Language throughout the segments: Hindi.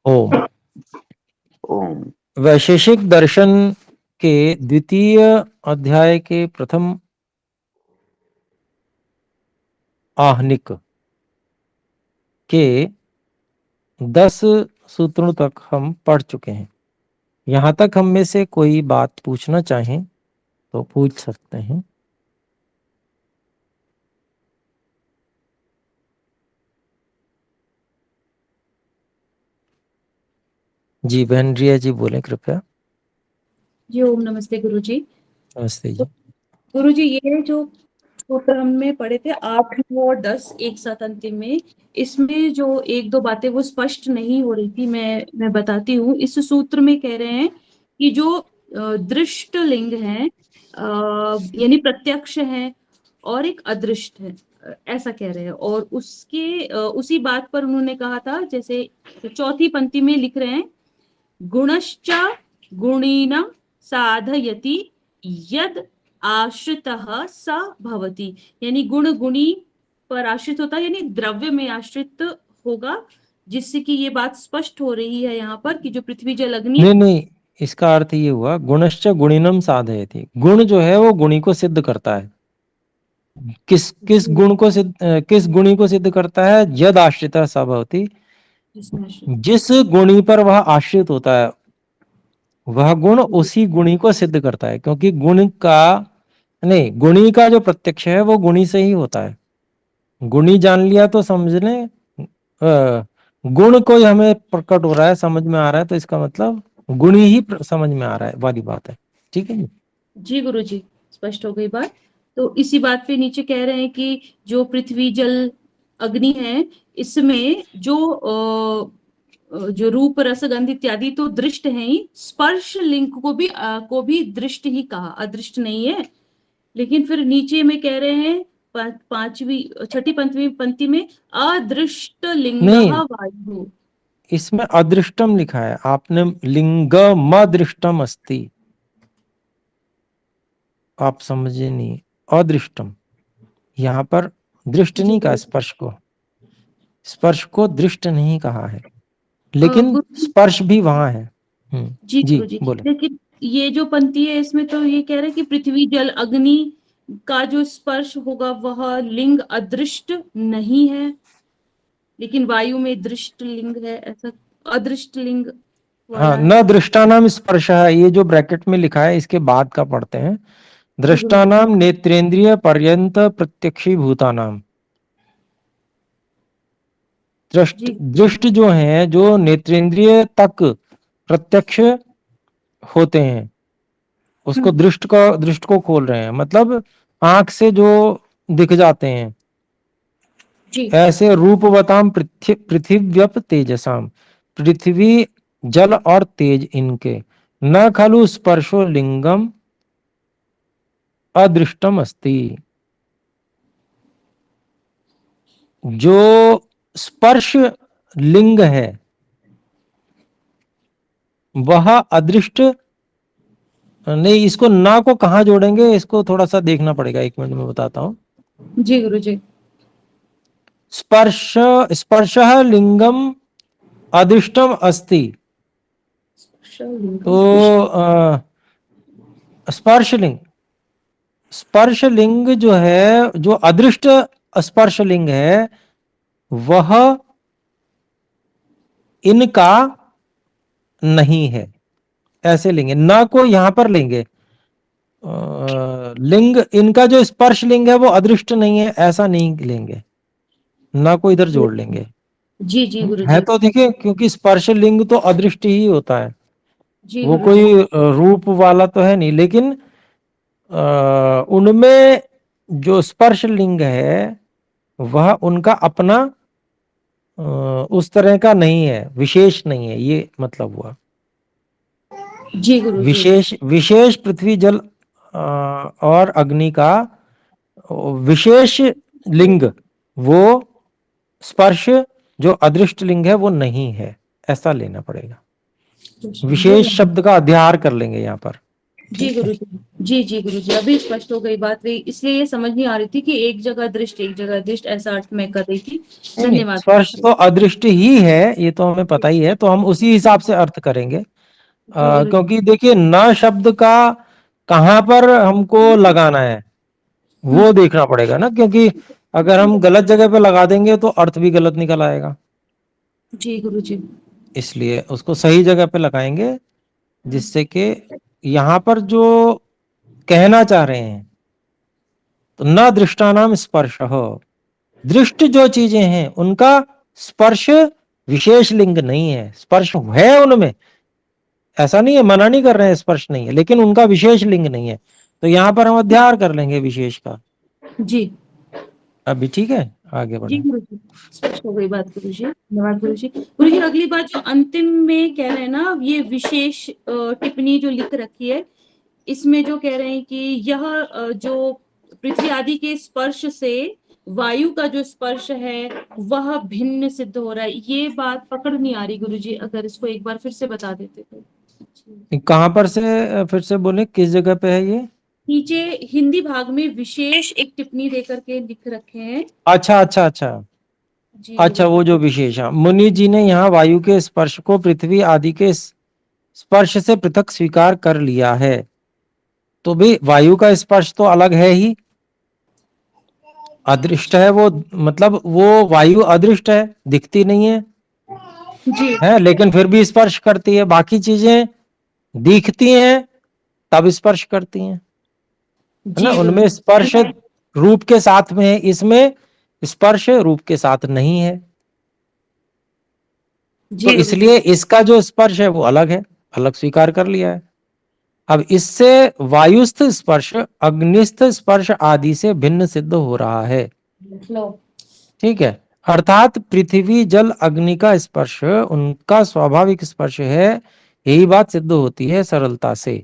ओम। ओम। वैशेषिक दर्शन के द्वितीय अध्याय के प्रथम आहनिक के 10 सूत्रों तक हम पढ़ चुके हैं। यहां तक हम में से कोई बात पूछना चाहें तो पूछ सकते हैं। जी बहन रिया जी बोलें कृपया। जी ओम नमस्ते गुरुजी। नमस्ते तो जी। गुरुजी ये जो सूत्र हमने पढ़े थे 8, 9 और 10 एक साथ अंतिम में, इसमें जो एक दो बातें वो स्पष्ट नहीं हो रही थी, मैं बताती हूँ। इस सूत्र में कह रहे हैं कि जो दृष्ट लिंग है, यानी प्रत्यक्ष है, और एक अदृष्ट है, ऐसा कह रहे हैं। और उसके उसी बात पर उन्होंने कहा था, जैसे चौथी पंक्ति में लिख रहे हैं, गुणश्च गुणिना साधयति यद आश्रितः स भवति, यानी गुण गुणी पर आश्रित होता है, यानी द्रव्य में आश्रित होगा, जिससे कि ये बात स्पष्ट हो रही है यहाँ पर कि जो पृथ्वी जल अग्नि। नहीं, इसका अर्थ ये हुआ गुणश्च गुणिनम साधयति। गुण जो है वो गुणी को सिद्ध करता है। किस गुण को सिद्ध, किस गुणी को सिद्ध करता है? यद आश्रितः स भवति, जिस गुणी पर वह आश्रित होता है वह गुण उसी गुणी को सिद्ध करता है, क्योंकि गुण का नहीं, गुणी का जो प्रत्यक्ष है वो गुणी से ही होता है। गुणी जान लिया तो समझ लें, गुण कोई हमें प्रकट हो रहा है, समझ में आ रहा है, तो इसका मतलब गुणी ही समझ में आ रहा है वाली बात है। ठीक है जी। जी गुरुजी, स्पष्ट हो गई बात। तो इसी बात पे नीचे कह रहे हैं कि जो पृथ्वी जल अग्नि है, इसमें जो रूप रस गंध इत्यादि तो दृष्ट है ही, स्पर्श लिंग को भी दृष्ट ही कहा, अदृष्ट नहीं है। लेकिन फिर नीचे में कह रहे हैं छठी पंक्ति में अदृष्ट लिंग नहीं, वायु। इसमें अदृष्टम लिखा है, आपने लिंगम अदृष्टम अस्ति, आप समझे नहीं। अदृष्टम, यहाँ पर दृष्ट नहीं कहा, स्पर्श को दृष्ट नहीं कहा है, लेकिन स्पर्श भी वहां है। जी जी गुरुजी, बोले। लेकिन ये जो पंक्ति है इसमें तो ये कह रहे हैं कि पृथ्वी जल अग्नि का जो स्पर्श होगा वह लिंग अदृष्ट नहीं है, लेकिन वायु में दृष्ट लिंग है, ऐसा अदृष्ट लिंग वाला हाँ, है। न दृष्टानाम स्पर्श है, ये जो ब्रैकेट में लिखा है इसके बाद का पढ़ते हैं। दृष्टानाम नेत्रेंद्रिय पर्यंत प्रत्यक्षी भूतानाम। दृष्ट जो है, जो नेत्रेंद्रिय तक प्रत्यक्ष होते हैं, उसको दृष्ट को खोल रहे हैं, मतलब आंख से जो दिख जाते हैं। ऐसे रूपवताम पृथिव्यप तेजसाम, पृथ्वी जल और तेज इनके, न खलु स्पर्शो लिंगम अदृष्टम अस्ति। जो स्पर्श लिंग है वह अदृष्ट नहीं। इसको ना को कहां जोड़ेंगे, इसको थोड़ा सा देखना पड़ेगा, 1 मिनट में बताता हूं। जी गुरुजी। स्पर्श लिंगम अदृष्टम अस्ति, तो स्पर्श लिंग जो है, जो अदृष्ट स्पर्श लिंग है, वह इनका नहीं है। ऐसे लेंगे, ना को यहां पर लेंगे, लिंग इनका जो स्पर्श लिंग है वो अदृष्ट नहीं है, ऐसा नहीं लेंगे, ना को इधर जोड़ लेंगे। जी जी गुरुजी। है तो देखिए, क्योंकि स्पर्श लिंग तो अदृष्ट ही होता है, वो कोई रूप वाला तो है नहीं, लेकिन उनमें जो स्पर्श लिंग है वह उनका अपना उस तरह का नहीं है, विशेष नहीं है, ये मतलब हुआ। जी गुरुजी। विशेष पृथ्वी जल और अग्नि का विशेष लिंग, वो स्पर्श जो अदृष्ट लिंग है वो नहीं है, ऐसा लेना पड़ेगा। विशेष शब्द का अध्यार कर लेंगे यहाँ पर। जी ठीक है। गुरुजी, जी गुरुजी, अभी स्पष्ट हो गई बात। रही इसलिए ये समझ नहीं आ रही थी कि एक जगह दृष्ट एक जगह दृष्ट, ऐसा अर्थ मैं कर रही थी। नहीं नहीं, धन्यवाद स्पर्श गुरुजी। तो अदृष्ट ही है, ये तो हमें पता ही है, तो हम उसी हिसाब से अर्थ करेंगे। जी गुरुजी। क्योंकि देखिए न शब्द का कहाँ पर हमको लगाना है वो देखना पड़ेगा ना, क्योंकि अगर हम गलत जगह पे लगा देंगे तो अर्थ भी गलत निकल आएगा। जी गुरुजी। इसलिए उसको सही जगह पे लगाएंगे, जिससे कि यहाँ पर जो कहना चाह रहे हैं, तो न दृष्टानाम स्पर्श हो, दृष्ट जो चीजें हैं उनका स्पर्श विशेष लिंग नहीं है, स्पर्श है उनमें, ऐसा नहीं है, मना नहीं कर रहे हैं स्पर्श नहीं है, लेकिन उनका विशेष लिंग नहीं है। तो यहाँ पर हम अध्याय कर लेंगे विशेष का। जी अभी ठीक है, आगे जी बढ़े। गुरुजी, स्पष्ट हो गई बात गुरुजी। धन्यवाद गुरुजी। गुरुजी अगली बात जो अंतिम में कह रहे हैं ना, ये विशेष टिप्पणी जो लिख रखी है, इसमें जो कह रहे हैं कि यह जो पृथ्वी आदि के स्पर्श से वायु का जो स्पर्श है वह भिन्न सिद्ध हो रहा है, ये बात पकड़ नहीं आ रही गुरुजी, अगर इसको एक बार फिर से बता देते तो। कहाँ पर से फिर से बोले, किस जगह पे है ये? नीचे हिंदी भाग में विशेष एक टिप्पणी देकर के लिख रखे हैं। अच्छा अच्छा अच्छा जी अच्छा, गुरुजी। वो जो विशेष, हाँ, मुनि जी ने यहाँ वायु के स्पर्श को पृथ्वी आदि के स्पर्श से पृथक स्वीकार कर लिया है। तो भी वायु का स्पर्श तो अलग है ही, अदृष्ट है वो, मतलब वो वायु अदृष्ट है, दिखती नहीं है, जी लेकिन फिर भी स्पर्श करती है। बाकी चीजें दिखती हैं तब स्पर्श करती हैं, है ना, जी उनमें स्पर्श गुरुजी। रूप के साथ में है, इसमें स्पर्श रूप के साथ नहीं है। तो जी गुरुजी। इसलिए इसका जो स्पर्श है वो अलग है, अलग स्वीकार कर लिया है। अब इससे वायुस्थ स्पर्श अग्निस्थ स्पर्श आदि से भिन्न सिद्ध हो रहा है। लो। ठीक है, अर्थात पृथ्वी जल अग्नि का स्पर्श उनका स्वाभाविक स्पर्श है, यही बात सिद्ध होती है सरलता से।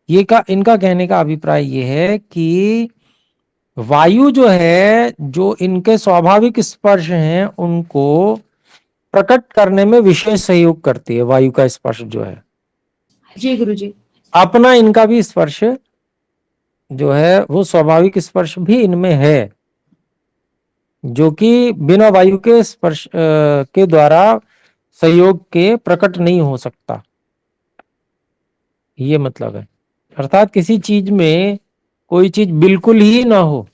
ये का इनका कहने का अभिप्राय ये है कि वायु जो है, जो इनके स्वाभाविक स्पर्श हैं उनको प्रकट करने में विशेष सहयोग करती है। वायु का स्पर्श जो है, जी गुरुजी। अपना इनका भी स्पर्श जो है वो स्वाभाविक स्पर्श भी इनमें है, जो कि बिना वायु के स्पर्श के द्वारा सहयोग के प्रकट नहीं हो सकता, ये मतलब है। अर्थात किसी चीज में कोई चीज बिल्कुल ही ना हो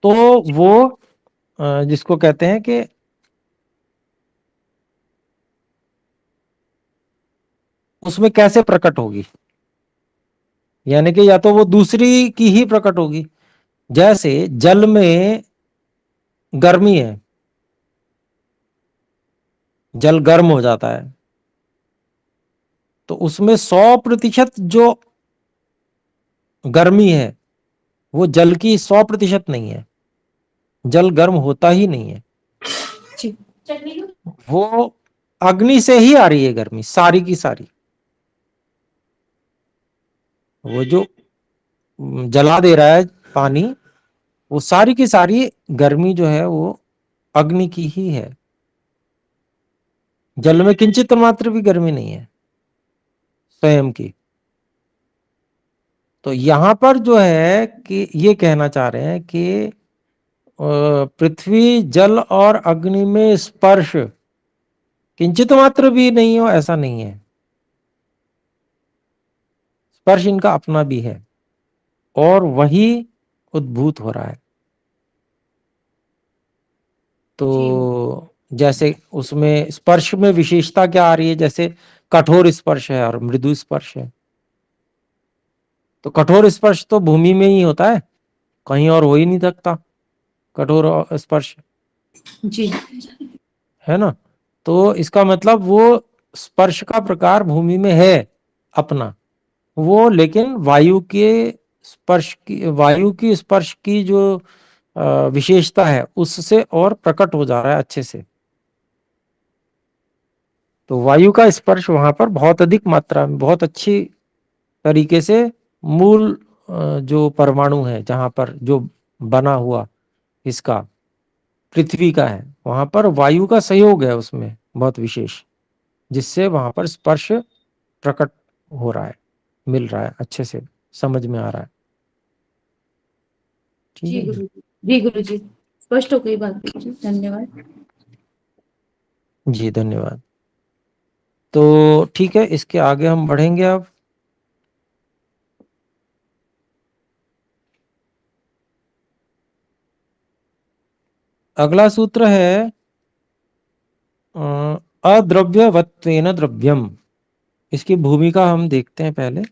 तो वो जिसको कहते हैं कि उसमें कैसे प्रकट होगी, यानी कि या तो वो दूसरी की ही प्रकट होगी। जैसे जल में गर्मी है, जल गर्म हो जाता है, तो उसमें 100% जो गर्मी है वो जल की 100% नहीं है, जल गर्म होता ही नहीं है, वो अग्नि से ही आ रही है गर्मी सारी की सारी। वो जो जला दे रहा है पानी, वो सारी की सारी गर्मी जो है वो अग्नि की ही है, जल में किंचित मात्र भी गर्मी नहीं है स्वयं की। तो यहां पर जो है कि ये कहना चाह रहे हैं कि पृथ्वी जल और अग्नि में स्पर्श किंचित मात्र भी नहीं हो, ऐसा नहीं है, स्पर्श इनका अपना भी है और वही उद्भूत हो रहा है। तो जैसे उसमें स्पर्श में विशेषता क्या आ रही है, जैसे कठोर स्पर्श है और मृदु स्पर्श है। तो कठोर स्पर्श तो भूमि में ही होता है, कहीं और हो ही नहीं सकता कठोर स्पर्श, जी है ना। तो इसका मतलब वो स्पर्श का प्रकार भूमि में है अपना वो, लेकिन वायु की स्पर्श की जो विशेषता है उससे और प्रकट हो जा रहा है अच्छे से। तो वायु का स्पर्श वहां पर बहुत अधिक मात्रा में, बहुत अच्छी तरीके से मूल जो परमाणु है जहां पर जो बना हुआ इसका पृथ्वी का है, वहां पर वायु का सहयोग है उसमें बहुत विशेष। जिससे वहां पर स्पर्श प्रकट हो रहा है, मिल रहा है, अच्छे से समझ में आ रहा है। ठीक जी है गुरु जी, जी गुरु जी, स्पष्ट हो गई बात गुरु जी, धन्यवाद। जी, धन्यवाद। तो ठीक है, इसके आगे हम बढ़ेंगे अब। अगला सूत्र है अद्रव्यवत्वेन द्रव्यम। इसकी भूमिका हम देखते हैं पहले।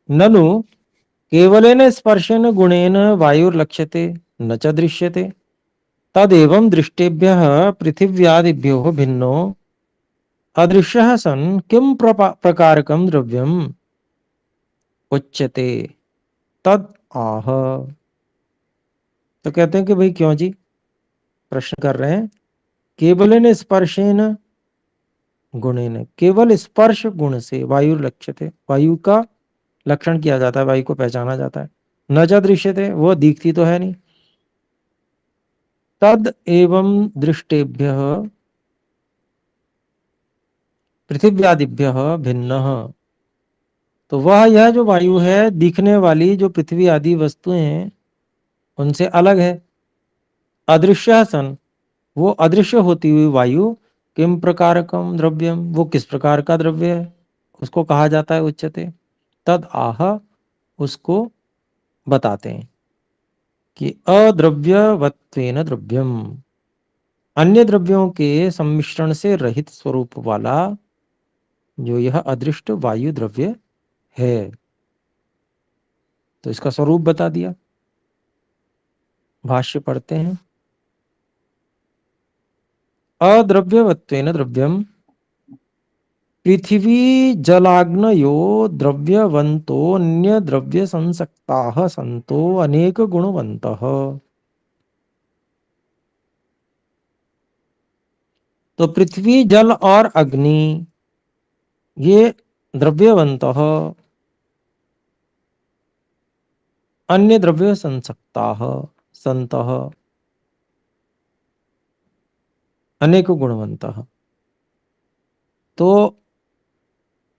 ननु केवलेन स्पर्शेन गुणेन वायुर्लक्ष्यते न च दृश्यते, तदेवं दृष्टेभ्यः पृथिव्यादिभ्यो भिन्नो अदृश्यः सन् किं प्रकारकं द्रव्यम् उच्यते तद आह। तो कहते हैं कि भाई क्यों जी, प्रश्न कर रहे हैं। केवलेन स्पर्शेन गुणेन, केवल स्पर्श गुण से वायु लक्ष्यते, वायु का लक्षण किया जाता है, वायु को पहचाना जाता है। न च दृश्यते, वो दिखती तो है नहीं। तद एवं दृष्टेभ्यः पृथिव्यादिभ्यः भिन्नः। तो वह यह जो वायु है, दिखने वाली जो पृथ्वी आदि वस्तुएं हैं उनसे अलग है। अदृश्य सन, वो अदृश्य होती हुई वायु किम प्रकारकम द्रव्यम, वो किस प्रकार का द्रव्य है, उसको कहा जाता है उच्यते। तद आह, उसको बताते हैं कि अद्रव्यवत्वेन द्रव्यम, अन्य द्रव्यों के सम्मिश्रण से रहित स्वरूप वाला जो यह अदृष्ट वायु द्रव्य है। तो इसका स्वरूप बता दिया। भाष्य पढ़ते हैं। अद्रव्यवत्वेन द्रव्यम पृथ्वी जलाग्नयो द्रव्यवन्तोऽन्य द्रव्य संसक्ताः सन्तो अनेक गुणवन्तः। तो पृथ्वी, जल और अग्नि ये द्रव्यवन्तः अन्य द्रव्य संसक्ताः सन्तः अनेक गुणवन्तः। तो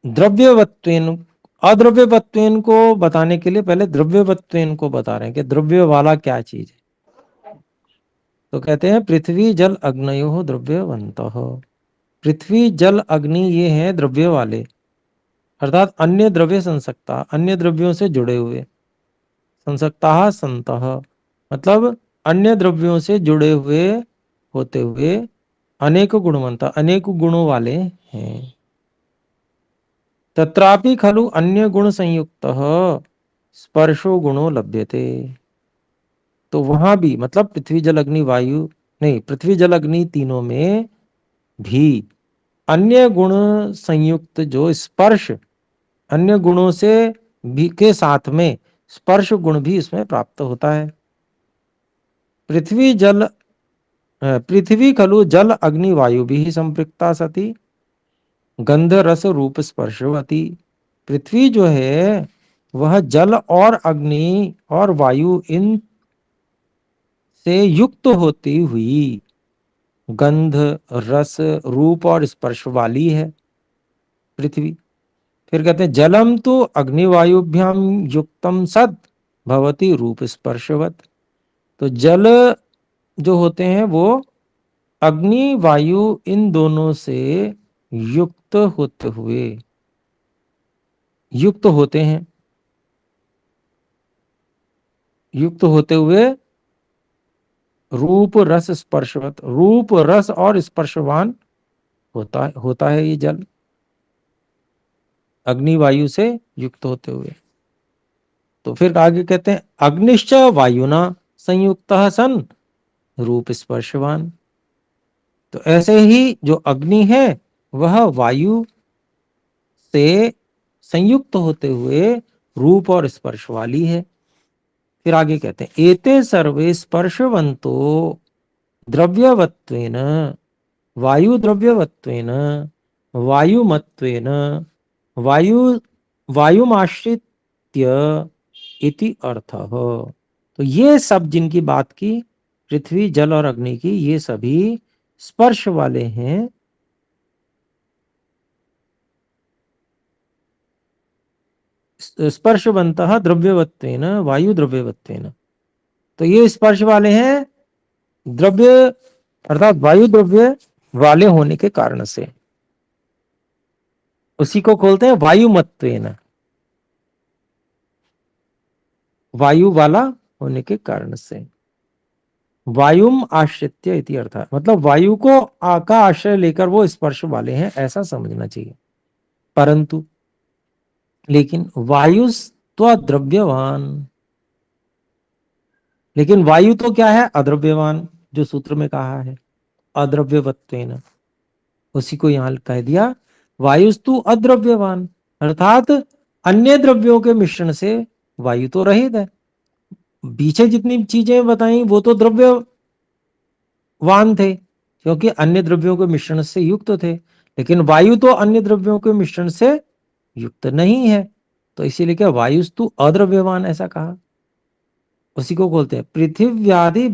द्रव्यवत्वेन, अद्रव्यवत्वेन को बताने के लिए पहले द्रव्यवत्वेन को बता रहे हैं कि द्रव्य वाला क्या चीज है। तो कहते हैं पृथ्वी जल अग्नयो द्रव्यवन्तः। पृथ्वी जल अग्नि ये हैं द्रव्य वाले, अर्थात अन्य द्रव्य संसक्ता, अन्य द्रव्यों से जुड़े हुए। संसक्ता संतः मतलब अन्य द्रव्यों से जुड़े हुए होते हुए अनेक गुणवंता, अनेक गुणों वाले हैं। तत्रापि खलु अन्य गुण संयुक्तः स्पर्शो गुणो लभ्यते। तो वहां भी मतलब पृथ्वी जल अग्नि वायु, नहीं, पृथ्वी जल अग्नि तीनों में भी अन्य गुण संयुक्त जो स्पर्श, अन्य गुणों से भी के साथ में स्पर्श गुण भी इसमें प्राप्त होता है। पृथ्वी खलु जल अग्नि वायु भी संपृक्ता सती गंध रस रूप स्पर्शवती। पृथ्वी जो है वह जल और अग्नि और वायु इन से युक्त होती हुई गंध, रस, रूप और स्पर्श वाली है पृथ्वी। फिर कहते हैं जलम तो अग्निवायुभ्याम युक्तम सद भवती रूप स्पर्शवत। तो जल जो होते हैं वो अग्नि वायु इन दोनों से युक्त होते हुए, युक्त होते हैं, युक्त होते हुए रूप रस स्पर्शवत, रूप रस और स्पर्शवान होता है ये जल अग्नि वायु से युक्त होते हुए। तो फिर आगे कहते हैं अग्निश्च वायुना संयुक्तः सन रूप स्पर्शवान। तो ऐसे ही जो अग्नि है वह वायु से संयुक्त होते हुए रूप और स्पर्श वाली है। फिर आगे कहते हैं एते सर्वे स्पर्शवंतो द्रव्यवत्वेन वायु द्रव्यवत्वेन वायुमत्वेन वायु वायुमाश्रित्य इति अर्थः। तो ये सब जिनकी बात की, पृथ्वी, जल और अग्नि की, ये सभी स्पर्श वाले हैं। स्पर्शवन्तः द्रव्यवत्वेन वायु द्रव्यवत्वेन, तो ये स्पर्श वाले हैं द्रव्य अर्थात वायु द्रव्य वाले होने के कारण से। उसी को खोलते हैं वायुमत्वेन, वायु वाला होने के कारण से। वायुम आश्रित्य इति अर्थात, मतलब वायु को का आश्रय लेकर वो स्पर्श वाले हैं, ऐसा समझना चाहिए। परंतु लेकिन वायु तो द्रव्यवान, लेकिन वायु तो क्या है? अद्रव्यवान, जो सूत्र में कहा है अद्रव्यवत्वेन, उसी को यहां कह दिया वायुस्तु अद्रव्यवान, अर्थात अन्य द्रव्यों के मिश्रण से वायु तो रहित है। पीछे जितनी चीजें बताई वो तो द्रव्यवान थे, क्योंकि अन्य द्रव्यों के मिश्रण से युक्त थे, लेकिन वायु तो अन्य द्रव्यों के मिश्रण से युक्त नहीं है, तो इसीलिए क्या वायुस्तु अद्रव्यवान ऐसा कहा। उसी को बोलते हैं पृथ्व्यादि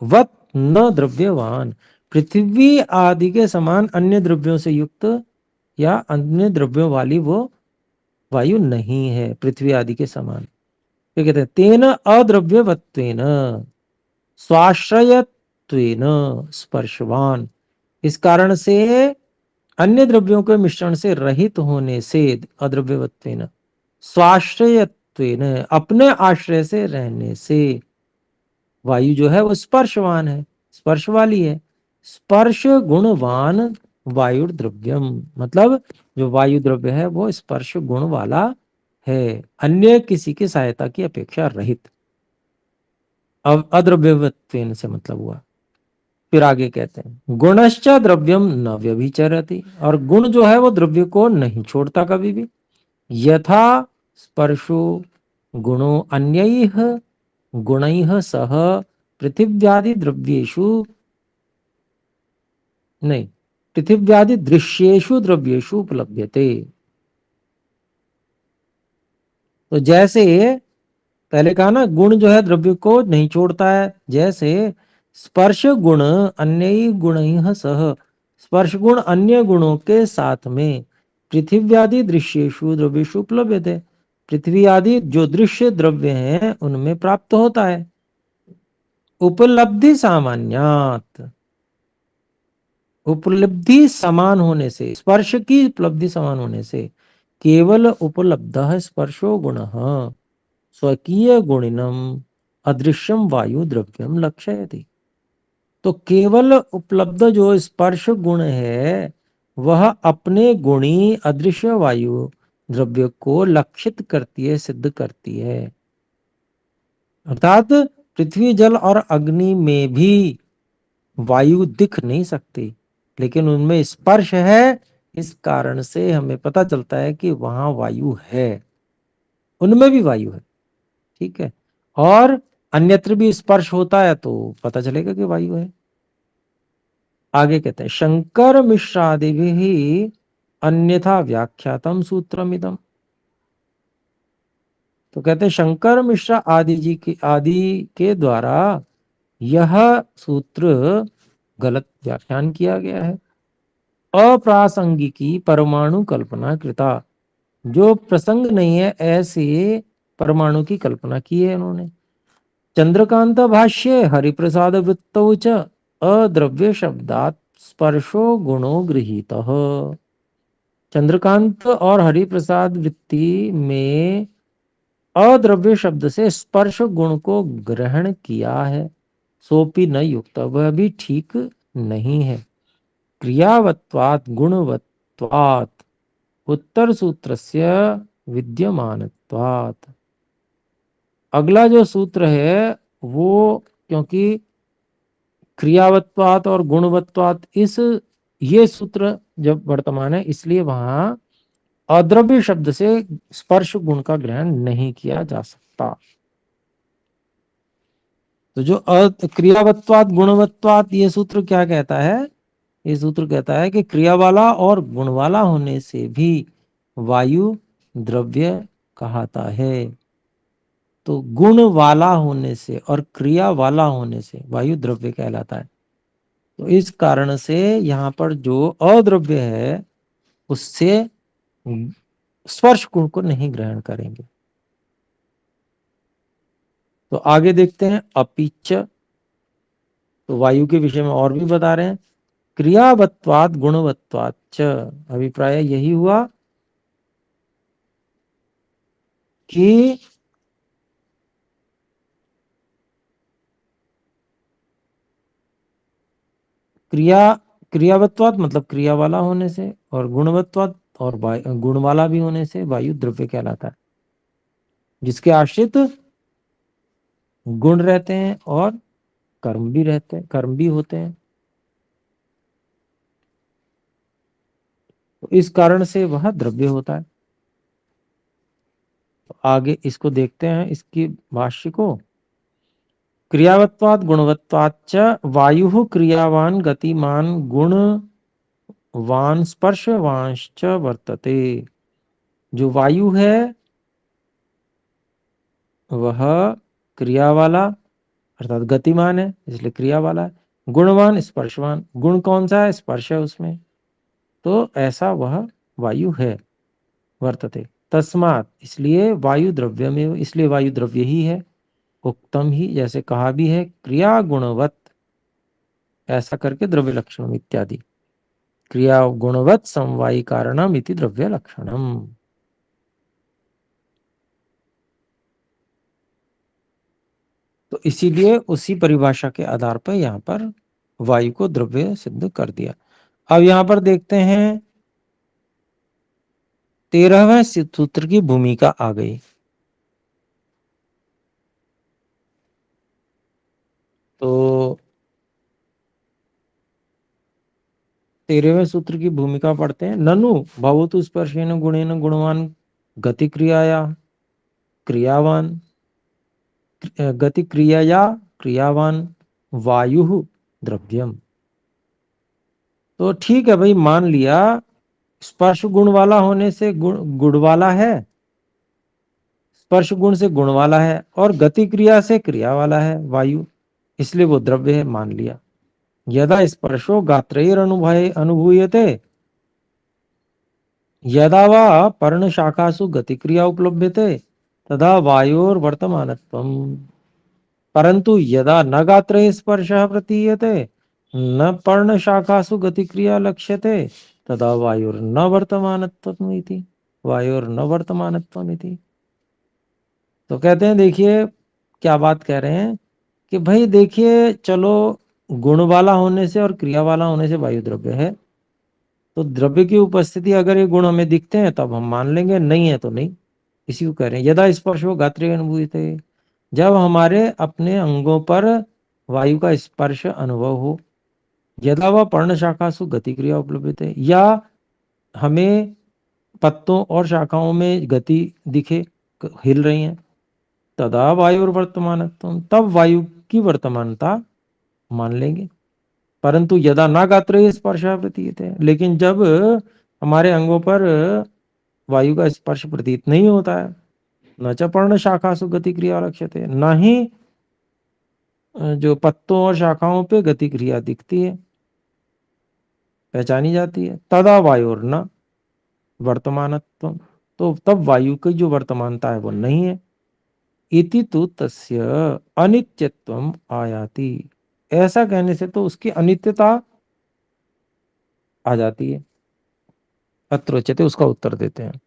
वत न द्रव्यवान, पृथ्वी आदि के समान अन्य द्रव्यों से युक्त या अन्य द्रव्यों वाली वो वायु नहीं है, पृथ्वी आदि के समान। क्या कहते हैं? तेन अद्रव्यवत्वेन स्वाश्रयत्वेन स्पर्शवान, इस कारण से अन्य द्रव्यों के मिश्रण से रहित होने से, अद्रव्यवत्वेन स्वाश्रयत्वेन अपने आश्रय से रहने से वायु जो है वो स्पर्शवान है, स्पर्श वाली है। स्पर्श गुणवान वायु द्रव्यम, मतलब जो वायु द्रव्य है वो स्पर्श गुण वाला है, अन्य किसी की सहायता की अपेक्षा रहित। अब अद्रव्यवत्वेन से मतलब हुआ। फिर आगे कहते हैं गुणश्च द्रव्यम न व्यभिचरति, और गुण जो है वो द्रव्य को नहीं छोड़ता कभी भी। यथा स्पर्शो गुणो अन्यैः गुणैः सह पृथिव्यादि द्रव्येषु, नहीं, पृथिव्यादि दृश्येषु द्रव्येषु उपलभ्यते। तो जैसे पहले कहा ना, गुण जो है द्रव्य को नहीं छोड़ता है, जैसे स्पर्श गुण अन्य गुण सह, स्पर्श गुण अन्य गुणों के साथ में पृथिव्यादि दृश्येषु द्रव्येषु उपलभ्यते, पृथ्वी आदि जो दृश्य द्रव्य हैं उनमें प्राप्त होता है। उपलब्धि सामान्यात, उपलब्धि समान होने से, स्पर्श की उपलब्धि समान होने से, केवल उपलब्ध स्पर्शो गुण स्वकीय गुणिनम अदृश्यम वायु द्रव्यम लक्ष्यति। तो केवल उपलब्ध जो स्पर्श गुण है वह अपने गुणी अदृश्य वायु द्रव्य को लक्षित करती है, सिद्ध करती है। अर्थात पृथ्वी, जल और अग्नि में भी वायु दिख नहीं सकती, लेकिन उनमें स्पर्श है, इस कारण से हमें पता चलता है कि वहां वायु है, उनमें भी वायु है। ठीक है, और अन्यत्र भी स्पर्श होता है तो पता चलेगा कि वायु है। आगे कहते हैं शंकर मिश्रादि भी अन्यथा व्याख्यातम सूत्रमिदम। तो कहते हैं शंकर मिश्रा आदि के द्वारा यह सूत्र गलत व्याख्यान किया गया है। अप्रासंगिकी परमाणु कल्पना कृता, जो प्रसंग नहीं है ऐसे परमाणु की कल्पना की है उन्होंने। चंद्रकांत भाष्ये हरिप्रसाद वृत्तौ च अद्रव्य शब्दात स्पर्शो गुणो गृहीतः। चंद्रकांत और हरिप्रसाद वृत्ति में अद्रव्य शब्द से स्पर्श गुण को ग्रहण किया है, सोपि न युक्त, वह भी ठीक नहीं है। क्रियावत्वात् गुणवत्वात् उत्तर सूत्रस्य विद्यमानत्वात्। अगला जो सूत्र है वो, क्योंकि क्रियावत्वात् और गुणवत्वात् ये सूत्र जब वर्तमान है, इसलिए वहां अद्रव्य शब्द से स्पर्श गुण का ग्रहण नहीं किया जा सकता। तो जो क्रियावत्वात् गुणवत्वात् ये सूत्र क्या कहता है? ये सूत्र कहता है कि क्रिया वाला और गुण वाला होने से भी वायु द्रव्य कहता है। तो गुण वाला होने से और क्रिया वाला होने से वायु द्रव्य कहलाता है। तो इस कारण से यहाँ पर जो अद्रव्य है उससे स्पर्श गुण को नहीं ग्रहण करेंगे। तो आगे देखते हैं अपिच। तो वायु के विषय में और भी बता रहे हैं, क्रियावत्वात् गुणवत्वाच्च। अभिप्राय यही हुआ कि क्रियावत्वात् मतलब क्रिया वाला होने से, और गुणवत्वात् और गुण वाला भी होने से वायु द्रव्य कहलाता है, जिसके आश्रित गुण रहते हैं और कर्म भी होते हैं। तो इस कारण से वह द्रव्य होता है। तो आगे इसको देखते हैं, इसकी भाष्य को। क्रियावत्वात् गुणवत्वाच्च वायु क्रियावान गतिमान गुणवान स्पर्शवांश्च वर्तते। जो वायु है वह क्रिया वाला अर्थात गतिमान है, इसलिए क्रिया वाला है। गुणवान स्पर्शवान, गुण कौन सा है? स्पर्श है उसमें, तो ऐसा वह वायु है। वर्तते तस्मात्, इसलिए वायु द्रव्य में, इसलिए वायु द्रव्य ही है। उक्तम ही, जैसे कहा भी है, क्रिया गुणवत, ऐसा करके द्रव्य लक्षणम इत्यादि। क्रिया गुणवत समवायी कारणम इति द्रव्य लक्षणम। तो इसीलिए उसी परिभाषा के आधार पर यहां पर वायु को द्रव्य सिद्ध कर दिया। अब यहां पर देखते हैं 13वें सूत्र की भूमिका आ गई। तो 13वें सूत्र की भूमिका पढ़ते हैं। ननु भवतु स्पर्शेन गुणेन गुणवान गति क्रियाया क्रियावान, गति क्रियाया क्रियावान वायु द्रव्यम। तो ठीक है भाई, मान लिया स्पर्श गुण वाला होने से गुण वाला है, स्पर्श गुण से गुण वाला है, और गति क्रिया से क्रिया वाला है वायु, इसलिए वो द्रव्य है, मान लिया। यदा स्पर्शो गात्रैर अनुभूयते यदा वा पर्ण शाखासु गति क्रिया उपलभ्यते तदा वायोर वर्तमानत्वम। परंतु यदा न गात्रे स्पर्शः प्रतीयते न पर्ण शाखासु गति क्रिया लक्ष्यते तदा वायोर न वर्तमानत्वम इति, वायोर न वर्तमानत्वम इति। तो कहते हैं, देखिए क्या बात कह रहे हैं कि भाई देखिए, चलो गुण वाला होने से और क्रिया वाला होने से वायु द्रव्य है, तो द्रव्य की उपस्थिति अगर ये गुण हमें दिखते हैं तब हम मान लेंगे, नहीं है तो नहीं। इसी को कह रहे हैं यदा स्पर्श हो गात्रे अनुभूयते, जब हमारे अपने अंगों पर वायु का स्पर्श अनुभव हो। यदा वह पर्ण शाखासु गति क्रिया उपलब्ध है, या हमें पत्तों और शाखाओं में गति दिखे, हिल रही हैं, तदा वायु वर्तमान, तब वायु की वर्तमानता मान लेंगे। परंतु यदा ना गात्रे स्पर्श प्रतीत है, लेकिन जब हमारे अंगों पर वायु का स्पर्श प्रतीत नहीं होता है, न च पर्ण शाखासु गति क्रिया लक्ष्यते, न ही जो पत्तों और शाखाओं पे गति क्रिया दिखती है, पहचानी जाती है, तदा वायुर न वर्तमानत्व, तो तब वायु की जो वर्तमानता है वो नहीं है। इति तु तस्य अनित्यत्वम आयाति, ऐसा कहने से तो उसकी अनित्यता आ जाती है। अत्र उच्यते, उसका उत्तर देते हैं।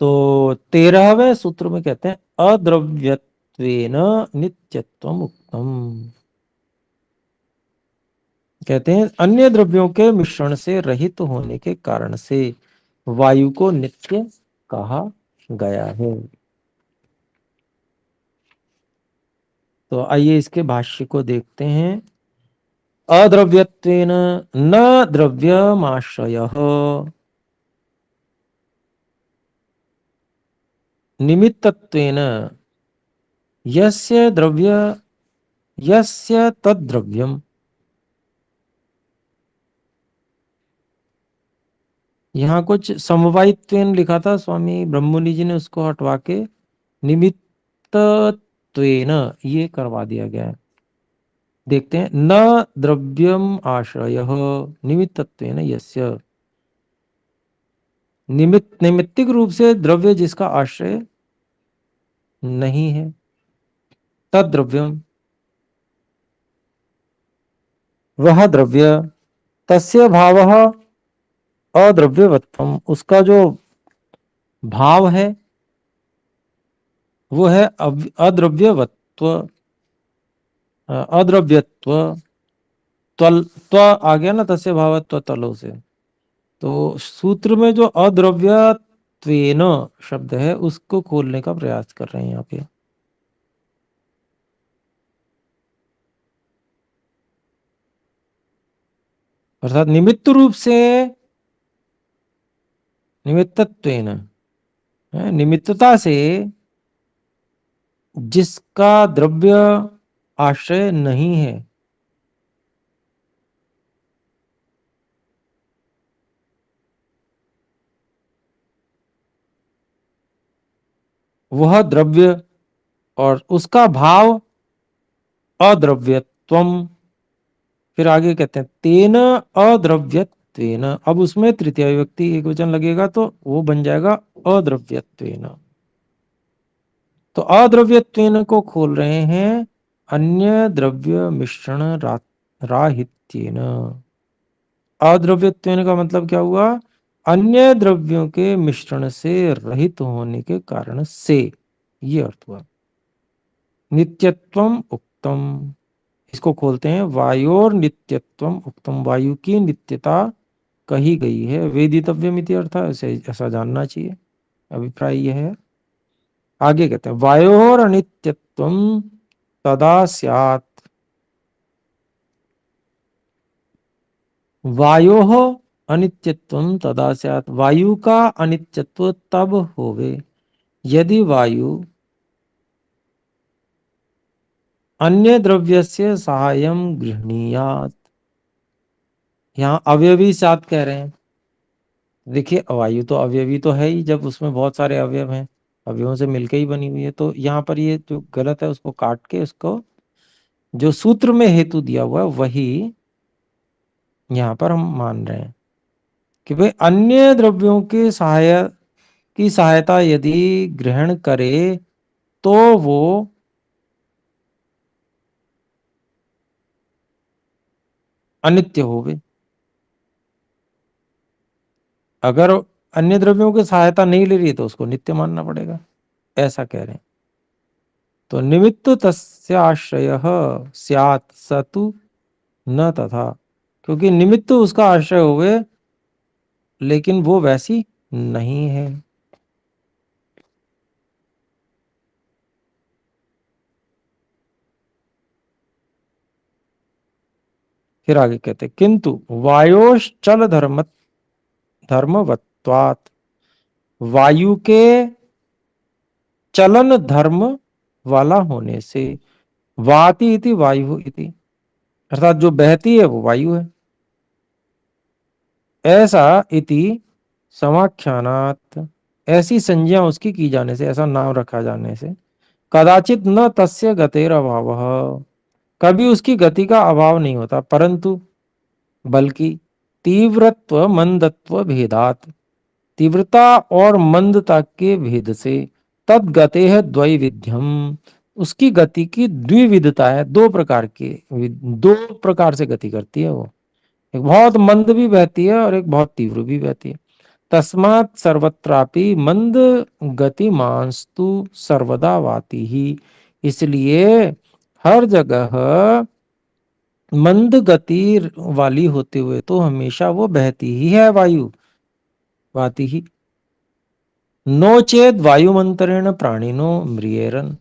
तो 13वें सूत्र में कहते हैं अद्रव्यत्वेन नित्यत्वम उक्तम। कहते हैं अन्य द्रव्यों के मिश्रण से रहित होने के कारण से वायु को नित्य कहा गया है। तो आइए इसके भाष्य को देखते हैं। अद्रव्यत्वेन न द्रव्यमाश्रयः निमित्तत्वेन यस्य तद्द्रव्यम् यहाँ कुछ समवायित्वेन लिखा था, स्वामी ब्रह्ममुनि जी ने उसको हटवा के निमित्तत्वेन ये करवा दिया गया है। देखते हैं, न द्रव्यम आश्रयः निमित्तत्वेन यस्य, निमित्तिक रूप से द्रव्य जिसका आश्रय नहीं है, तद द्रव्यम, वह द्रव्य, तस्य भावः अद्रव्यवत्वम, उसका जो भाव है वो है अद्रव्यवत्व, अद्रव्यत्व। त्व आ गया ना, तस्य भावत्व तलो से। तो सूत्र में जो अद्रव्यत्वेन शब्द है उसको खोलने का प्रयास कर रहे हैं यहाँ पे। अर्थात निमित्त रूप से, निमित्तत्वेन, निमित्तता से जिसका द्रव्य आश्रय नहीं है, वह द्रव्य और उसका भाव अद्रव्यत्वम। फिर आगे कहते हैं तेन अद्रव्यत्वेन, अब उसमें तृतीय विभक्ति एक वचन लगेगा तो वो बन जाएगा अद्रव्यत्वेन। तो अद्रव्यत्वेन को खोल रहे हैं अन्य द्रव्य मिश्रण राहित्येन। अद्रव्यत्वेन का मतलब क्या हुआ? अन्य द्रव्यों के मिश्रण से रहित होने के कारण से, ये अर्थ हुआ। नित्यत्वम उक्तम, इसको खोलते हैं वायोर नित्यत्वम उक्तम, वायु की नित्यता कही गई है। वेदितव्यम इति अर्थ, ऐसा जानना चाहिए, अभिप्राय यह है। आगे कहते हैं वायोर अनित्यत्वम तदा स्यात्, वायोः अनित्यत्वम तदा स्यात्, वायु का अनित्यत्व तब होवे यदि वायु अन्य द्रव्यस्य सहायम गृह्णीयात्। यहाँ अवयवी साथ कह रहे हैं। देखिए वायु तो अवयवी तो है ही, जब उसमें बहुत सारे अवयव हैं, अवयवों से मिलकर ही बनी हुई है। तो यहाँ पर ये जो गलत है उसको काट के उसको जो सूत्र में हेतु दिया हुआ है वही यहाँ पर हम मान रहे हैं कि भाई अन्य द्रव्यों के सहायता यदि ग्रहण करे तो वो अनित्य होवे। अगर अन्य द्रव्यों की सहायता नहीं ले रही है तो उसको नित्य मानना पड़ेगा, ऐसा कह रहे हैं। तो निमित्त तस्य आश्रयः स्यात् सतु न तथा, क्योंकि निमित्त उसका आश्रय हुए लेकिन वो वैसी नहीं है। फिर आगे कहते किंतु वायोश्चल धर्मवत्वात्, वायु के चलन धर्म वाला होने से, वाति इति वायु इति, अर्थात जो बहती है वो वायु है, ऐसा इति समाख्यानात्, ऐसी संज्ञा उसकी की जाने से, ऐसा नाम रखा जाने से, कदाचित न तस्य गतेर अभावः, कभी उसकी गति का अभाव नहीं होता, परंतु बल्कि तीव्रत्व मंदत्व भेदात, तीव्रता और मंदता के भेद से, तद गते है द्वैविध्यम, उसकी गति की द्विविधता है, दो प्रकार से गति करती है वो, एक बहुत मंद भी बहती है और एक बहुत तीव्र भी बहती है। तस्मात् सर्वत्रापि मंद गति मांस्तु सर्वदा वाति ही, इसलिए हर जगह मंद गति वाली होते हुए तो हमेशा वो बहती ही है वायु, वाति ही। नो चेद वायुमंतरेण प्राणिनो म्रियेरन,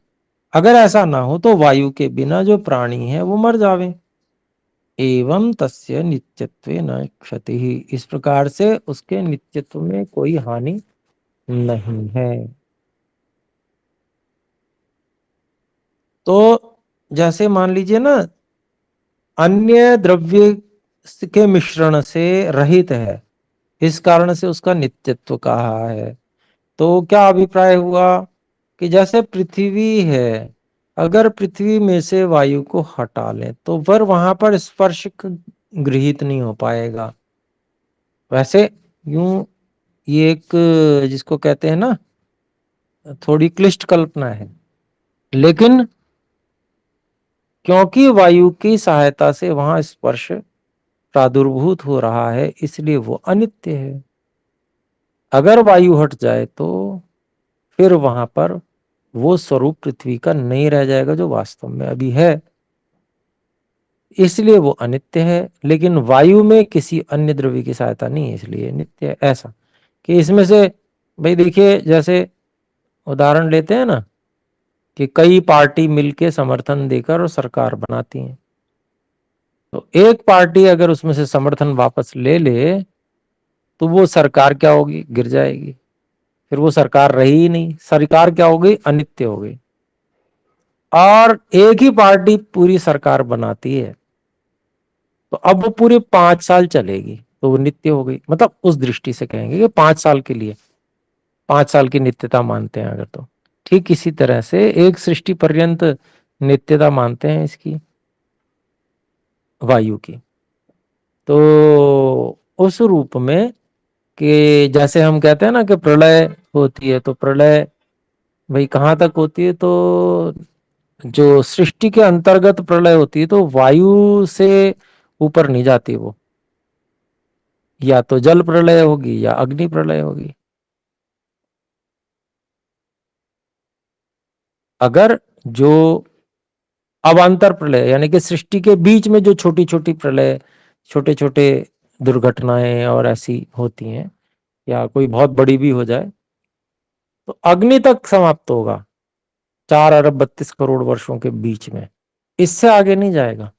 अगर ऐसा ना हो तो वायु के बिना जो प्राणी है वो मर जावे। एवं तस्य नित्यत्वे न क्षति, इस प्रकार से उसके नित्यत्व में कोई हानि नहीं है। तो जैसे मान लीजिए ना, अन्य द्रव्य के मिश्रण से रहित है, इस कारण से उसका नित्यत्व कहा है। तो क्या अभिप्राय हुआ कि जैसे पृथ्वी है, अगर पृथ्वी में से वायु को हटा लें तो फिर वहां पर स्पर्श गृहीत नहीं हो पाएगा। वैसे यूं ये एक जिसको कहते हैं ना, थोड़ी क्लिष्ट कल्पना है, लेकिन क्योंकि वायु की सहायता से वहां स्पर्श प्रादुर्भूत हो रहा है, इसलिए वो अनित्य है। अगर वायु हट जाए तो फिर वहां पर वो स्वरूप पृथ्वी का नहीं रह जाएगा जो वास्तव में अभी है, इसलिए वो अनित्य है। लेकिन वायु में किसी अन्य द्रव्य की सहायता नहीं है, इसलिए नित्य है। ऐसा कि इसमें से भाई देखिए, जैसे उदाहरण लेते हैं ना कि कई पार्टी मिलके समर्थन देकर और सरकार बनाती हैं, तो एक पार्टी अगर उसमें से समर्थन वापस ले ले तो वो सरकार क्या होगी, गिर जाएगी, फिर वो सरकार रही ही नहीं, सरकार क्या हो गई, अनित्य हो गई। और एक ही पार्टी पूरी सरकार बनाती है तो अब वो पूरे 5 साल चलेगी, तो वो नित्य हो गई। मतलब उस दृष्टि से कहेंगे कि 5 साल के लिए 5 साल की नित्यता मानते हैं अगर, तो ठीक इसी तरह से एक सृष्टि पर्यंत नित्यता मानते हैं इसकी, वायु की। तो उस रूप में कि जैसे हम कहते हैं ना कि प्रलय होती है, तो प्रलय भाई कहाँ तक होती है, तो जो सृष्टि के अंतर्गत प्रलय होती है तो वायु से ऊपर नहीं जाती वो, या तो जल प्रलय होगी या अग्नि प्रलय होगी। अगर जो अवांतर प्रलय यानी कि सृष्टि के बीच में जो छोटी छोटी प्रलय, छोटे छोटे दुर्घटनाएं और ऐसी होती हैं, या कोई बहुत बड़ी भी हो जाए, तो अग्नि तक समाप्त होगा 4 अरब 32 करोड़ वर्षों के बीच में, इससे आगे नहीं जाएगा।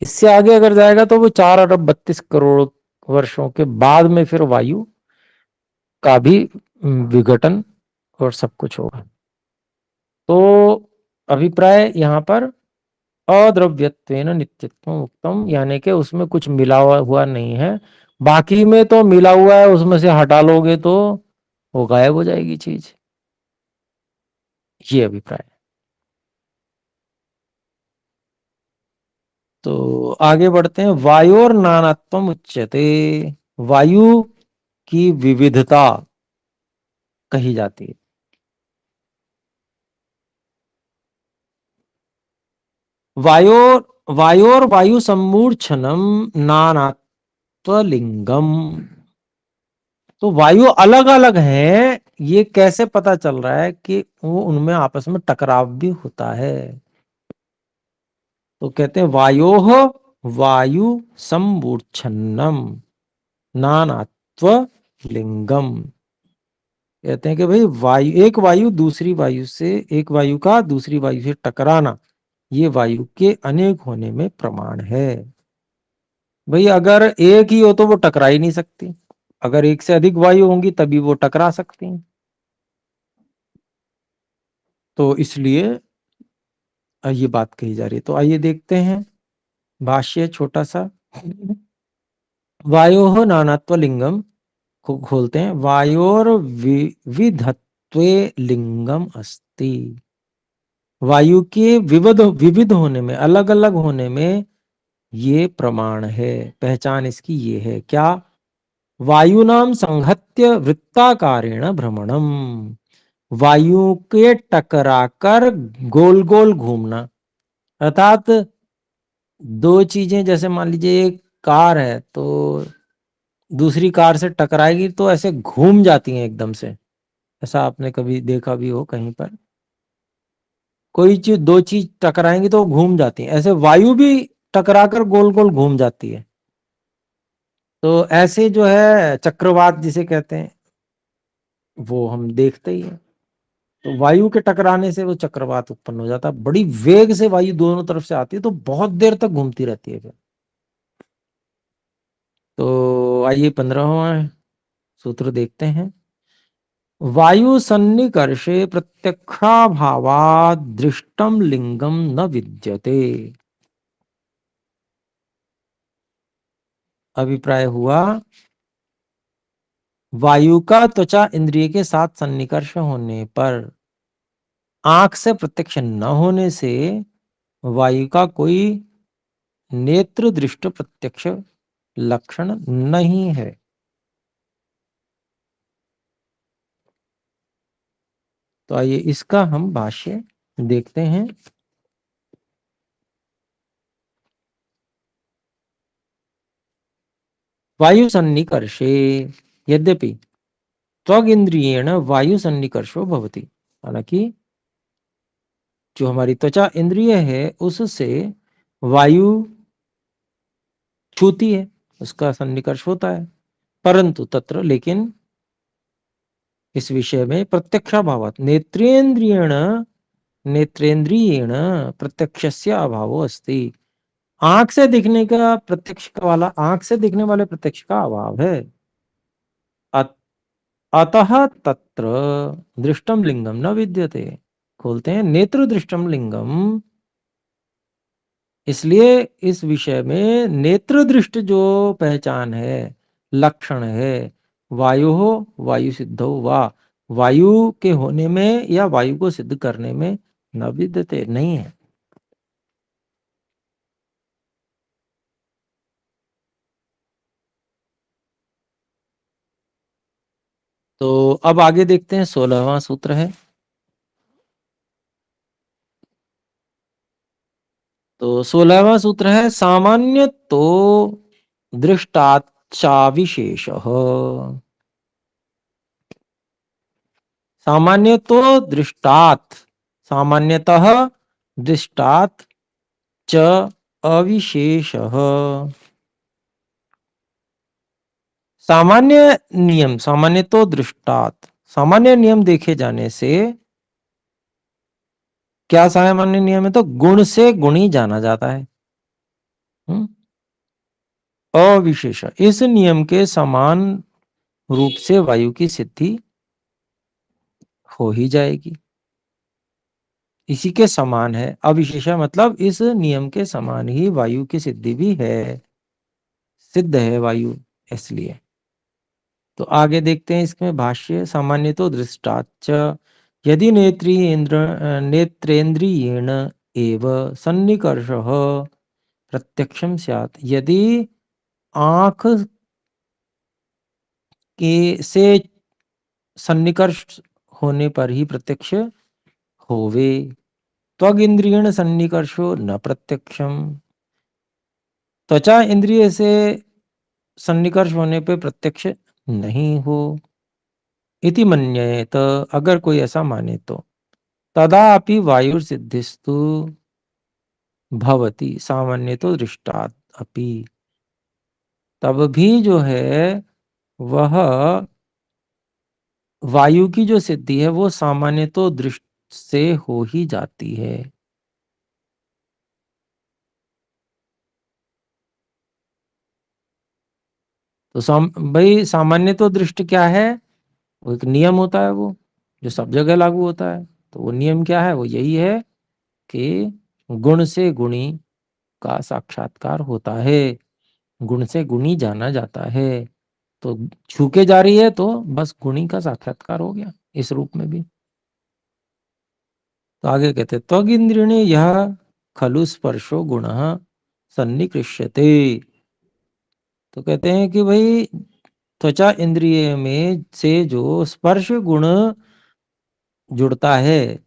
इससे आगे अगर जाएगा तो वो 4 अरब 32 करोड़ वर्षों के बाद में फिर वायु का भी विघटन और सब कुछ होगा। तो अभिप्राय यहाँ पर अद्रव्यत्वेन नित्यत्वम उक्तम, यानी कि उसमें कुछ मिला हुआ नहीं है। बाकी में तो मिला हुआ है, उसमें से हटा लोगे तो वो गायब हो जाएगी चीज, ये अभिप्राय। तो आगे बढ़ते हैं। वायोर नानात्वम उच्यते, वायु की विविधता कही जाती है। वायोर वायोर वायु सम्मूर्छनम नानात्वलिंगम, तो वायु अलग अलग है, ये कैसे पता चल रहा है कि वो उनमें आपस में टकराव भी होता है। तो कहते हैं वायोः वायु सम्मूर्छनम नानात्व लिंगम। कहते हैं कि भाई वायु, एक वायु दूसरी वायु से, एक वायु का दूसरी वायु से टकराना, ये वायु के अनेक होने में प्रमाण है। भाई अगर एक ही हो तो वो टकरा ही नहीं सकती, अगर एक से अधिक वायु होंगी तभी वो टकरा सकती हैं। तो इसलिए ये बात कही जा रही है। तो आइए देखते हैं भाष्य छोटा सा। वायो नानात्व लिंगम को खोलते हैं। वायोर विविधत्वे लिंगम अस्ति, वायु के विविध विविध होने में, अलग अलग होने में ये प्रमाण है, पहचान इसकी ये है क्या, वायुनाम संहत्य वृत्ताकारेण भ्रमणम, वायु के टकराकर गोल गोल घूमना। अर्थात दो चीजें, जैसे मान लीजिए एक कार है तो दूसरी कार से टकराएगी तो ऐसे घूम जाती हैं एकदम से, ऐसा आपने कभी देखा भी हो कहीं पर, कोई चीज दो चीज टकराएंगी तो घूम जाती हैं, ऐसे वायु भी टकराकर गोल गोल घूम जाती है। तो ऐसे जो है चक्रवात जिसे कहते हैं वो हम देखते ही हैं। तो वायु के टकराने से वो चक्रवात उत्पन्न हो जाता है, बड़ी वेग से वायु दोनों तरफ से आती है तो बहुत देर तक घूमती रहती है फिर। तो आइए 15वां सूत्र देखते हैं। वायु सन्निकर्षे प्रत्यक्षाभावात् दृष्टम लिंगम न विद्यते। अभिप्राय हुआ वायु का त्वचा इंद्रिय के साथ सन्निकर्ष होने पर आंख से प्रत्यक्ष न होने से वायु का कोई नेत्र दृष्ट प्रत्यक्ष लक्षण नहीं है। तो आइए इसका हम भाष्य देखते हैं। वायु सन्निकर्षे यद्यपि त्वग इंद्रियेण वायु सन्निकर्षो भवति, हालांकि जो हमारी त्वचा इंद्रिय है उससे वायु छूती है, उसका सन्निकर्ष होता है, परंतु तत्र लेकिन इस विषय में प्रत्यक्षाभावात् नेत्रेंद्रियेण प्रत्यक्षस्य अभावो अस्ति। आंख से दिखने का प्रत्यक्ष वाला, आंख से दिखने वाले प्रत्यक्ष का अभाव है। अतः तत्र दृष्टम लिंगम न विद्यते। खोलते हैं, नेत्र दृष्टम लिंगम, इसलिए इस विषय में नेत्र दृष्ट जो पहचान है, लक्षण है, वायु हो वायु सिद्धो वा, वायु के होने में या वायु को सिद्ध करने में न विद्यते, नहीं है। तो अब आगे देखते हैं, 16वां सूत्र है। तो 16वां सूत्र है, सामान्य तो दृष्टाचा विशेष। सामान्य तो दृष्टात, सामान्यतः दृष्टात च अविशेष। सामान्य नियम, सामान्य तो दृष्टात, सामान्य नियम देखे जाने से क्या सामान्य नियम है, तो गुण से गुणी जाना जाता है। अविशेष, इस नियम के समान रूप से वायु की सिद्धि हो ही जाएगी, इसी के समान है। अविशेष मतलब इस नियम के समान ही वायु की सिद्धि भी है, सिद्ध है वायु, इसलिए। तो आगे देखते हैं इसमें भाष्य, सामान्य तो दृष्टाच्च यदि नेत्रेंद्रियेण एव सन्निकर्षः प्रत्यक्षम स्यात्, यदि आंख के से सन्निकर्ष होने पर ही प्रत्यक्ष होवे, त्वग इंद्रियण सन्निकर्षो न प्रत्यक्षम, त्वचा इंद्रिय से सन्निकर्ष होने पे प्रत्यक्ष नहीं हो। इति मन्येत, अगर कोई ऐसा माने तो तदापि वायु सिद्धिस्तु भवति सामान्य तो दृष्टात् अपि, तब भी जो है वह वायु की जो सिद्धि है वो सामान्य तो दृष्टि से हो ही जाती है। तो भाई सामान्य तो दृष्टि क्या है, वो एक नियम होता है, वो जो सब जगह लागू होता है। तो वो नियम क्या है, वो यही है कि गुण से गुणी का साक्षात्कार होता है, गुण से गुणी जाना जाता है। तो छूके जा रही है तो बस गुणी का साक्षात्कार हो गया इस रूप में भी। तो आगे कहते त्वग इंद्रिय यह खलु स्पर्शो गुण सन्निकृष्यते। तो कहते हैं कि भाई त्वचा इंद्रिय में से जो स्पर्श गुण जुड़ता है,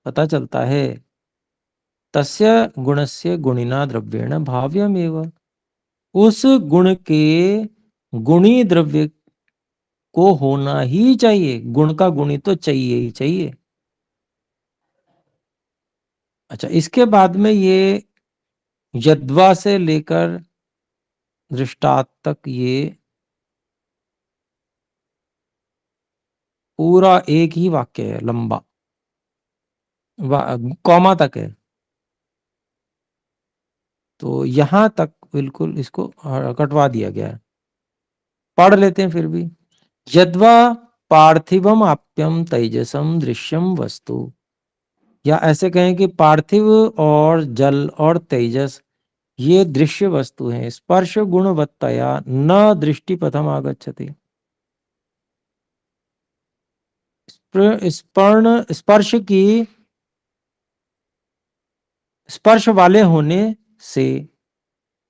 पता चलता है, तस्य गुणस्य गुणिना द्रव्येण भाव्यमेव, उस गुण के गुणी द्रव्य को होना ही चाहिए, गुण का गुणी तो चाहिए ही चाहिए। अच्छा, इसके बाद में ये यद्वा से लेकर दृष्टात तक ये पूरा एक ही वाक्य है, लंबा कॉमा तक है। तो यहां तक बिल्कुल इसको कटवा दिया गया है। पढ़ लेते हैं फिर भी। यद्वा पार्थिवम आप्यम तेजसम दृश्यम वस्तु, या ऐसे कहें कि पार्थिव और जल और तेजस ये दृश्य वस्तु हैं, स्पर्श गुणवत्तया न दृष्टि पथम आगच्छति। स्पर्श की स्पर्श वाले होने से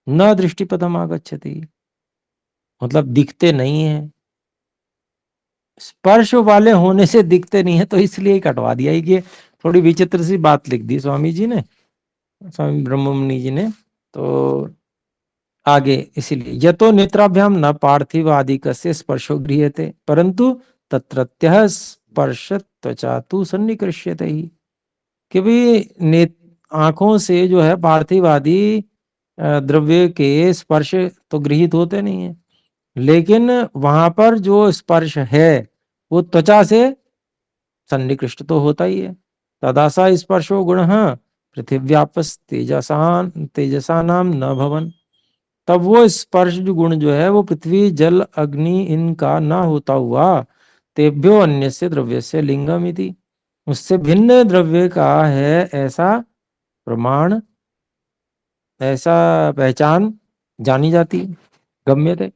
न दृष्टिपदम आगच्छति, मतलब दिखते नहीं है। स्पर्श वाले होने से दिखते नहीं है, तो इसलिए ही कटवा दिया। ये थोड़ी विचित्र सी बात लिख दी स्वामी जी ने, स्वामी ब्रह्ममुनि जी ने। तो आगे इसीलिए यतो नेत्राभ्याम न पार्थिव आदिकस्य स्पर्शो गृह्यते परंतु तत्रत्यः स्पर्श त्वचा तु सन्निकृष्यते ही, कि भी आंखों से जो है पार्थिव आदि द्रव्य के स्पर्श तो गृहीत होते नहीं है, लेकिन वहां पर जो स्पर्श है वो त्वचा से सन्निकृष्ट तो होता ही है। तदासा स्पर्शो गुण पृथिव्यापस तेजसा नाम न भवन, तब वो स्पर्श गुण जो है वो पृथ्वी जल अग्नि इनका ना होता हुआ तेभ्यो अन्य से द्रव्य से लिंगम इति, उससे भिन्न द्रव्य का है ऐसा प्रमाण, ऐसा पहचान जानी जाती, गम्यते।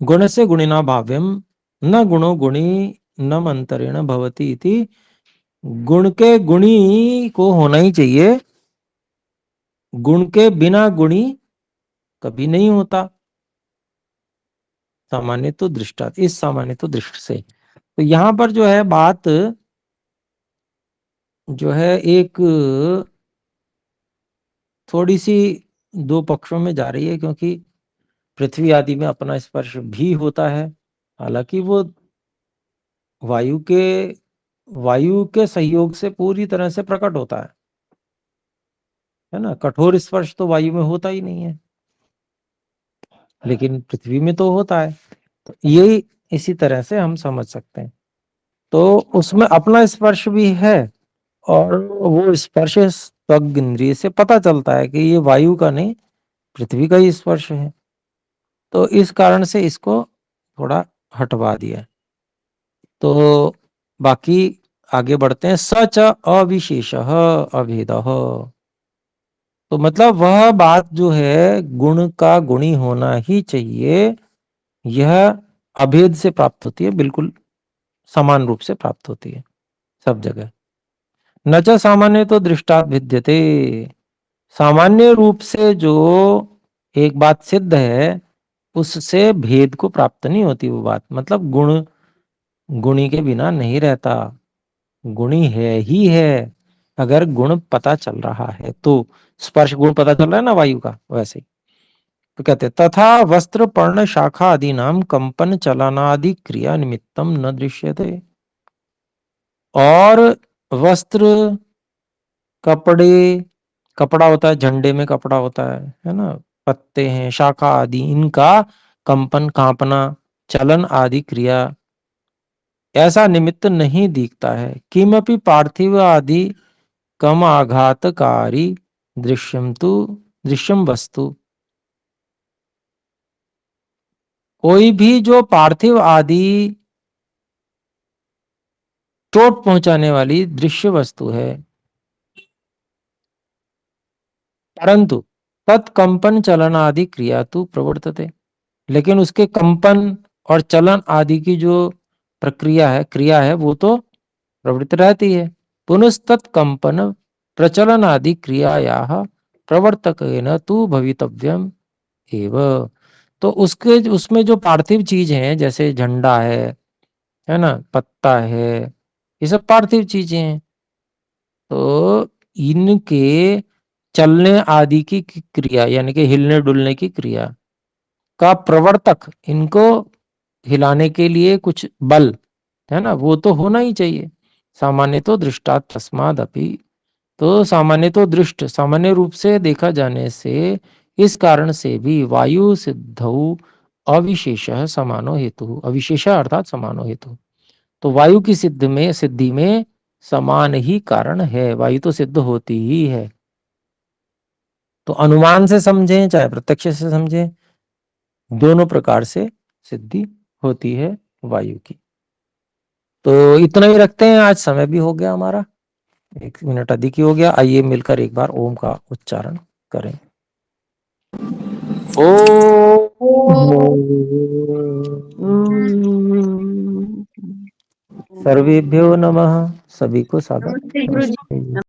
गुण से गुणिना भाव्यम न गुणो गुणी न अंतरेण भवति इति, गुण के गुणी को होना ही चाहिए, गुण के बिना गुणी कभी नहीं होता। सामान्य तो दृष्टा, इस सामान्य तो दृष्ट से। तो यहां पर जो है बात जो है एक थोड़ी सी दो पक्षों में जा रही है, क्योंकि पृथ्वी आदि में अपना स्पर्श भी होता है, हालांकि वो वायु के सहयोग से पूरी तरह से प्रकट होता है ना। कठोर स्पर्श तो वायु में होता ही नहीं है, लेकिन पृथ्वी में तो होता है। तो यही इसी तरह से हम समझ सकते हैं। तो उसमें अपना स्पर्श भी है, और वो स्पर्श त्वग इंद्रिय से पता चलता है कि ये वायु का नहीं, पृथ्वी का ही स्पर्श है। तो इस कारण से इसको थोड़ा हटवा दिया। तो बाकी आगे बढ़ते हैं। सच अविशेषः अभेदः, तो मतलब वह बात जो है गुण का गुणी होना ही चाहिए, यह अभेद से प्राप्त होती है, बिल्कुल समान रूप से प्राप्त होती है सब जगह। न च सामान्य तो दृष्टात् भिद्यते, सामान्य रूप से जो एक बात सिद्ध है उससे भेद को प्राप्त नहीं होती वो बात, मतलब गुण गुणी के बिना नहीं रहता, गुणी है ही है। अगर गुण पता चल रहा है तो, स्पर्श गुण पता चल रहा है ना वायु का, वैसे ही। तो कहते तथा वस्त्र पर्ण शाखा आदि नाम कंपन चलनादि क्रिया निमित्तम न दृश्यते, और वस्त्र, कपड़े, कपड़ा होता है, झंडे में कपड़ा होता है ना, पत्ते हैं, शाखा आदि, इनका कंपन, कांपना, चलन आदि क्रिया ऐसा निमित्त नहीं दिखता है। किमपि पार्थिव आदि कम आघातकारी दृश्यम वस्तु, कोई भी जो पार्थिव आदि चोट पहुंचाने वाली दृश्य वस्तु है, परंतु तत्कंपन चलन आदि क्रिया तो प्रवर्तते, लेकिन उसके कंपन और चलन आदि की जो प्रक्रिया है, क्रिया है, वो तो प्रवृत्त रहती है। पुनस्तत्कंपन प्रचलन आदि क्रियाया प्रवर्तकेन तु भवितव्यम एव, तो उसके उसमें जो पार्थिव चीज है, जैसे झंडा है ना, पत्ता है, ये सब पार्थिव चीजें हैं। तो इनके चलने आदि की क्रिया, यानी कि हिलने डुलने की क्रिया का प्रवर्तक, इनको हिलाने के लिए कुछ बल है ना, वो तो होना ही चाहिए। सामान्य तो दृष्टात् तस्माद् अपि, तो सामान्य तो दृष्ट, सामान्य रूप से देखा जाने से, इस कारण से भी वायु सिद्धौ अविशेष समानो हेतु, अविशेष अर्थात समानो हेतु, तो वायु की सिद्धि में समान ही कारण है, वायु तो सिद्ध होती ही है। तो अनुमान से समझें चाहे प्रत्यक्ष से समझें, दोनों प्रकार से सिद्धि होती है वायु की। तो इतना ही रखते हैं, आज समय भी हो गया हमारा, 1 मिनट अधिक ही हो गया। आइए मिलकर एक बार ओम का उच्चारण करें। ओम। सर्वेभ्यो नमः। सभी को सादर नमस्ते गुरु जी। नमस्ते।